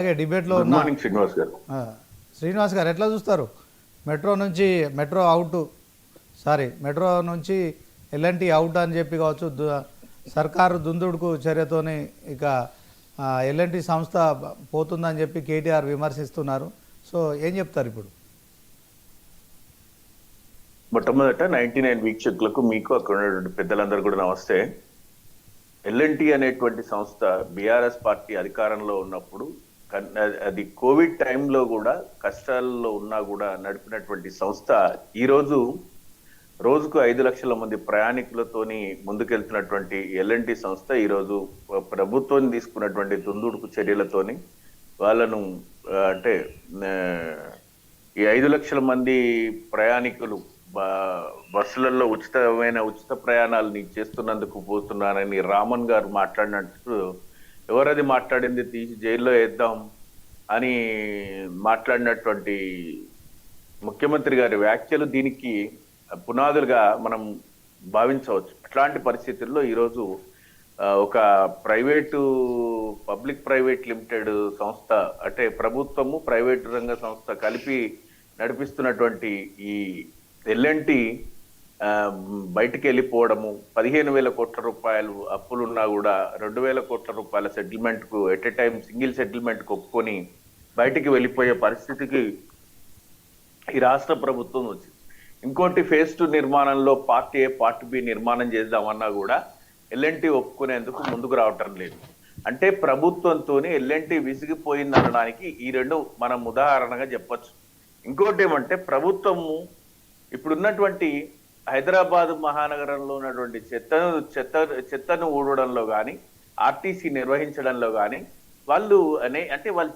అలాగే డిబేట్లో గుడ్ ఉన్న మార్నింగ్ శ్రీనివాస్ గారు. శ్రీనివాస్ గారు ఎట్లా చూస్తారు? మెట్రో నుంచి ఎల్ఎన్టీ అవుట్ అని చెప్పి కావచ్చు, సర్కారు దుందుడుకు చర్యతోని ఇక ఎల్ఎన్టీ సంస్థ పోతుందని చెప్పి కేటీఆర్ విమర్శిస్తున్నారు. సో ఏం చెప్తారు ఇప్పుడు? మొట్టమొదట 99 వీక్షకులకు, మీకు అక్కడ ఉన్నటువంటి పెద్దలందరూ కూడా నమస్తే. ఎల్ఎన్టీ అనేటువంటి సంస్థ బీఆర్ఎస్ పార్టీ అధికారంలో ఉన్నప్పుడు అది కోవిడ్ టైంలో కూడా కష్టాల్లో ఉన్నా కూడా నడిపినటువంటి సంస్థ ఈరోజు రోజుకు 5 లక్షల మంది ప్రయాణికులతోని ముందుకెళ్తున్నటువంటి ఎల్ఎన్టీ సంస్థ ఈరోజు ప్రభుత్వం తీసుకున్నటువంటి దుందుడుకు చర్యలతోని వాళ్ళను అంటే ఈ 5 లక్షల మంది ప్రయాణికులు బస్సులలో ఉచిత ప్రయాణాలని చేస్తున్నందుకు పోతున్నారని రామన్ గారు మాట్లాడినట్టు, ఎవరది మాట్లాడింది తీసి జైల్లో వేద్దాం అని మాట్లాడినటువంటి ముఖ్యమంత్రి గారి వ్యాఖ్యలు దీనికి పునాదులుగా మనం భావించవచ్చు. అట్లాంటి పరిస్థితుల్లో ఈరోజు ఒక పబ్లిక్ ప్రైవేట్ లిమిటెడ్ సంస్థ, అంటే ప్రభుత్వము ప్రైవేటు రంగ సంస్థ కలిపి నడిపిస్తున్నటువంటి ఈ ఎల్ఎన్టీ బయటికి వెళ్ళిపోవడము, 15,000 కోట్ల రూపాయలు అప్పులున్నా కూడా 2,000 కోట్ల రూపాయల సెటిల్మెంట్ కు at a time single settlement కు ఒప్పుకొని బయటికి వెళ్ళిపోయే పరిస్థితికి ఈ రాష్ట్ర ప్రభుత్వం వచ్చింది. ఇంకోటి ఫేజ్ 2 నిర్మాణంలో పార్ట్ ఏ పార్ట్ బి నిర్మాణం చేద్దామన్నా కూడా ఎల్ఎన్టీ ఒప్పుకునేందుకు ముందుకు రావటం లేదు. అంటే ప్రభుత్వంతో ఎల్ఎన్టీ విసిగిపోయింది అనడానికి ఈ రెండు మనం ఉదాహరణగా చెప్పొచ్చు. ఇంకోటి ఏమంటే, ప్రభుత్వము ఇప్పుడున్నటువంటి హైదరాబాద్ మహానగరంలో ఉన్నటువంటి చెత్తను ఊడడంలో కానీ, ఆర్టీసీ నిర్వహించడంలో కానీ వాళ్ళు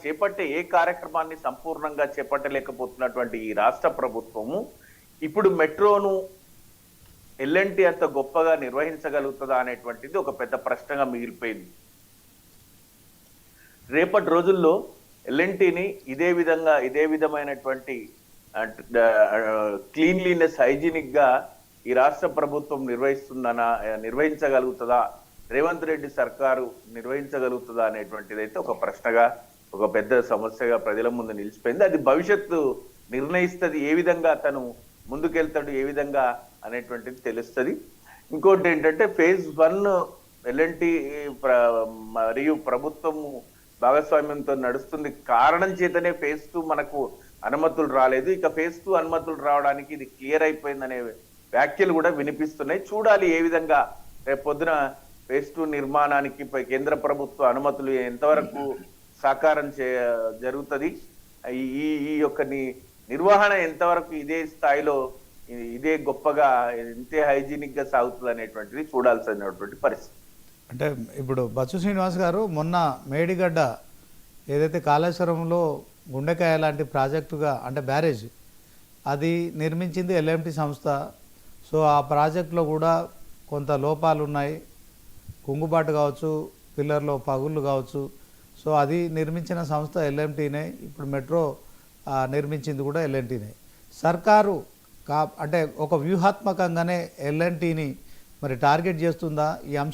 చేపట్టే ఏ కార్యక్రమాన్ని సంపూర్ణంగా చేపట్టలేకపోతున్నటువంటి ఈ రాష్ట్ర ప్రభుత్వము ఇప్పుడు మెట్రోను ఎల్ఎన్టీ అంత గొప్పగా నిర్వహించగలుగుతుందా అనేటువంటిది ఒక పెద్ద ప్రశ్నగా మిగిలిపోయింది. రేపటి రోజుల్లో ఎల్ఎన్టీని ఇదే విధమైనటువంటి క్లీన్లీనెస్, హైజీనిక్ గా ఈ రాష్ట్ర ప్రభుత్వం నిర్వహించగలుగుతుందా, రేవంత్ రెడ్డి సర్కారు నిర్వహించగలుగుతుందా అనేటువంటిది అయితే ఒక ప్రశ్నగా, ఒక పెద్ద సమస్యగా ప్రజల ముందు నిలిచిపోయింది. అది భవిష్యత్తు నిర్ణయిస్తుంది, ఏ విధంగా తను ముందుకెళ్తాడు, ఏ విధంగా అనేటువంటిది తెలుస్తుంది. ఇంకోటి ఏంటంటే, ఫేజ్ 1 ఎల్ఎన్టీ మరియు ప్రభుత్వము భాగస్వామ్యంతో నడుస్తుంది కారణం చేతనే ఫేజ్ 2 మనకు అనుమతులు రాలేదు. ఇక ఫేజ్ 2 అనుమతులు రావడానికి ఇది క్లియర్ అయిపోయిందనే వ్యాఖ్యలు కూడా వినిపిస్తున్నాయి. చూడాలి ఏ విధంగా రేపు పొద్దున ఫేజ్ 2 నిర్మాణానికి కేంద్ర ప్రభుత్వ అనుమతులు ఎంతవరకు సాకారం జరుగుతుంది, ఈ యొక్క నిర్వహణ ఎంతవరకు ఇదే స్థాయిలో, ఇదే గొప్పగా, ఇంతే హైజీనిక్ గా సాగుతుంది అనేటువంటిది చూడాల్సినటువంటి పరిస్థితి. అంటే ఇప్పుడు బచ్చు శ్రీనివాస్ గారు మొన్న మేడిగడ్డ ఏదైతే కాళేశ్వరంలో గుండెకాయ లాంటి ప్రాజెక్టుగా, అంటే బ్యారేజ్ అది నిర్మించింది ఎల్ఎన్టీ సంస్థ. సో ఆ ప్రాజెక్టులో కూడా కొంత లోపాలు ఉన్నాయి, కుంగుబాటు కావచ్చు, పిల్లర్లో పగుళ్ళు కావచ్చు. సో అది నిర్మించిన సంస్థ ఎల్ఎన్టీనే, ఇప్పుడు మెట్రో నిర్మించింది కూడా ఎల్ఎన్టీనే. సర్కారు అంటే ఒక వ్యూహాత్మకంగానే ఎల్ఎన్టీని మరి టార్గెట్ చేస్తుందా ఈ అంశం?